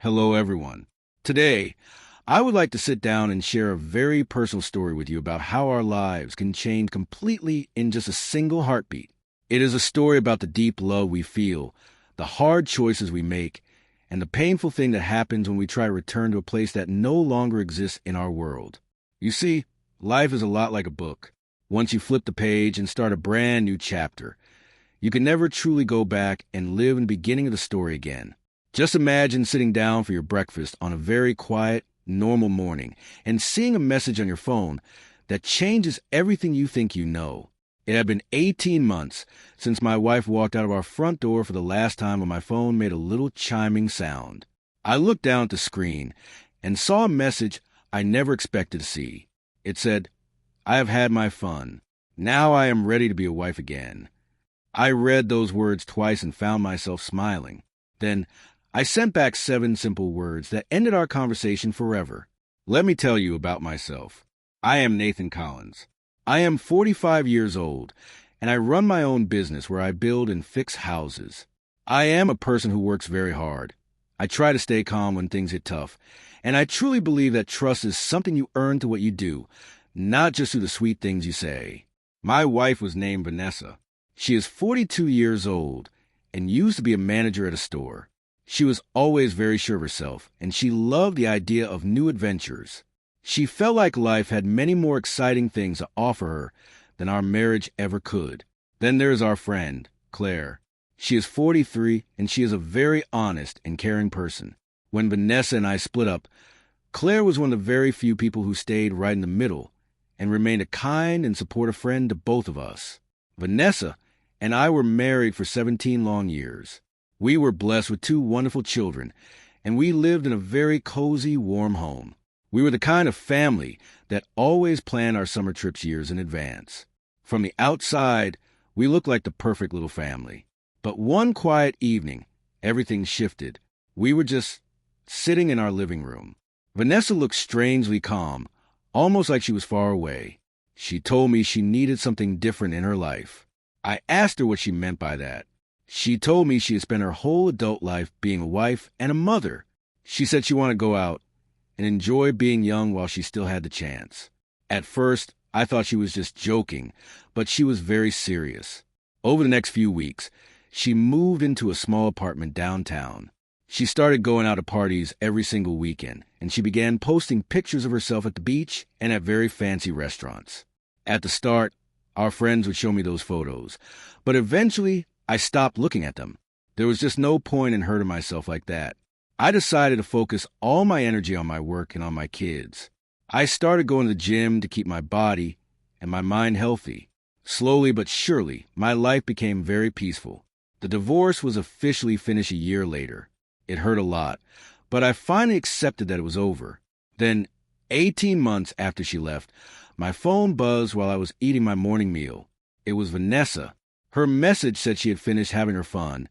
Hello, everyone. Today, I would like to sit down and share a very personal story with you about how our lives can change completely in just a single heartbeat. It is a story about the deep love we feel, the hard choices we make, and the painful thing that happens when we try to return to a place that no longer exists in our world. You see, life is a lot like a book. Once you flip the page and start a brand new chapter, you can never truly go back and live in the beginning of the story again. Just imagine sitting down for your breakfast on a very quiet, normal morning and seeing a message on your phone that changes everything you think you know. It had been 18 months since my wife walked out of our front door for the last time when my phone made a little chiming sound. I looked down at the screen and saw a message I never expected to see. It said, "I have had my fun. Now I am ready to be a wife again." I read those words twice and found myself smiling. Then I sent back 7 simple words that ended our conversation forever. Let me tell you about myself. I am Nathan Collins. I am 45 years old, and I run my own business where I build and fix houses. I am a person who works very hard. I try to stay calm when things get tough, and I truly believe that trust is something you earn through what you do, not just through the sweet things you say. My wife was named Vanessa. She is 42 years old and used to be a manager at a store. She was always very sure of herself, and she loved the idea of new adventures. She felt like life had many more exciting things to offer her than our marriage ever could. Then there's our friend, Claire. She is 43, and she is a very honest and caring person. When Vanessa and I split up, Claire was one of the very few people who stayed right in the middle and remained a kind and supportive friend to both of us. Vanessa and I were married for 17 long years. We were blessed with 2 wonderful children, and we lived in a very cozy, warm home. We were the kind of family that always planned our summer trips years in advance. From the outside, we looked like the perfect little family. But one quiet evening, everything shifted. We were just sitting in our living room. Vanessa looked strangely calm, almost like she was far away. She told me she needed something different in her life. I asked her what she meant by that. She told me she had spent her whole adult life being a wife and a mother. She said she wanted to go out and enjoy being young while she still had the chance. At first, I thought she was just joking, but she was very serious. Over the next few weeks, she moved into a small apartment downtown. She started going out to parties every single weekend, and she began posting pictures of herself at the beach and at very fancy restaurants. At the start, our friends would show me those photos, but eventually I stopped looking at them. There was just no point in hurting myself like that. I decided to focus all my energy on my work and on my kids. I started going to the gym to keep my body and my mind healthy. Slowly but surely, my life became very peaceful. The divorce was officially finished a year later. It hurt a lot, but I finally accepted that it was over. Then, 18 months after she left, my phone buzzed while I was eating my morning meal. It was Vanessa. Her message said she had finished having her fun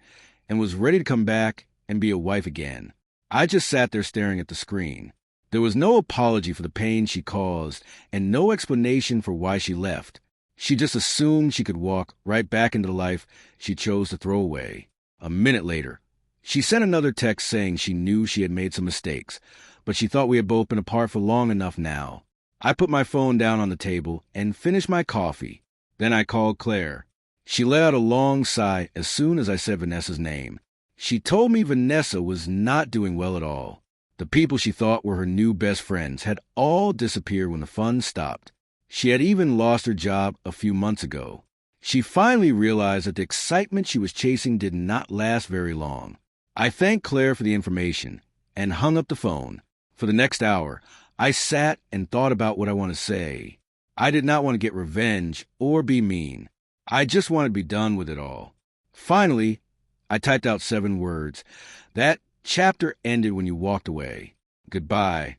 and was ready to come back and be a wife again. I just sat there staring at the screen. There was no apology for the pain she caused and no explanation for why she left. She just assumed she could walk right back into the life she chose to throw away. A minute later, she sent another text saying she knew she had made some mistakes, but she thought we had both been apart for long enough now. I put my phone down on the table and finished my coffee. Then I called Claire. She let out a long sigh as soon as I said Vanessa's name. She told me Vanessa was not doing well at all. The people she thought were her new best friends had all disappeared when the fun stopped. She had even lost her job a few months ago. She finally realized that the excitement she was chasing did not last very long. I thanked Claire for the information and hung up the phone. For the next hour, I sat and thought about what I want to say. I did not want to get revenge or be mean. I just wanted to be done with it all. Finally, I typed out 7 words. That chapter ended when you walked away. Goodbye.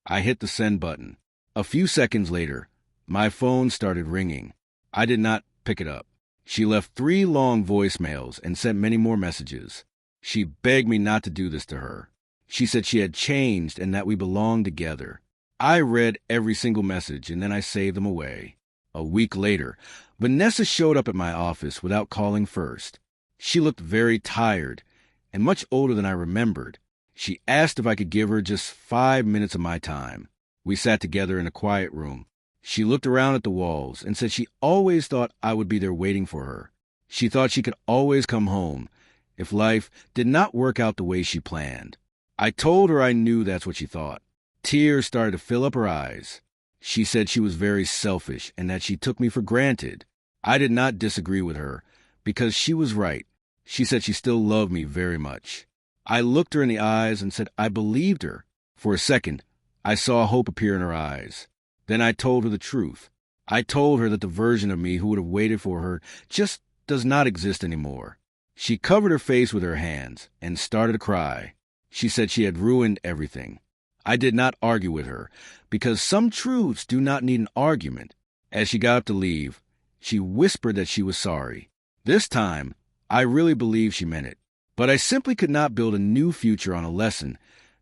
I hit the send button. A few seconds later, my phone started ringing. I did not pick it up. She left 3 long voicemails and sent many more messages. She begged me not to do this to her. She said she had changed and that we belonged together. I read every single message and then I saved them away. A week later, Vanessa showed up at my office without calling first. She looked very tired and much older than I remembered. She asked if I could give her just 5 minutes of my time. We sat together in a quiet room. She looked around at the walls and said she always thought I would be there waiting for her. She thought she could always come home if life did not work out the way she planned. I told her I knew that's what she thought. Tears started to fill up her eyes. She said she was very selfish and that she took me for granted. I did not disagree with her because she was right. She said she still loved me very much. I looked her in the eyes and said I believed her. For a second, I saw hope appear in her eyes. Then I told her the truth. I told her that the version of me who would have waited for her just does not exist anymore. She covered her face with her hands and started to cry. She said she had ruined everything. I did not argue with her because some truths do not need an argument. As she got up to leave, she whispered that she was sorry. This time, I really believe she meant it. But I simply could not build a new future on a lesson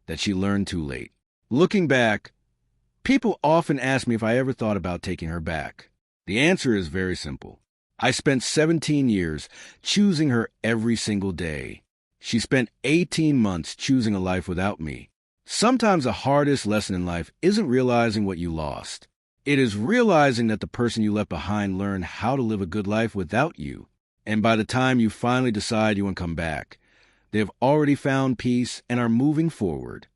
that she learned too late. Looking back, people often ask me if I ever thought about taking her back. The answer is very simple. I spent 17 years choosing her every single day. She spent 18 months choosing a life without me. Sometimes the hardest lesson in life isn't realizing what you lost. It is realizing that the person you left behind learned how to live a good life without you. And by the time you finally decide you want to come back, they have already found peace and are moving forward.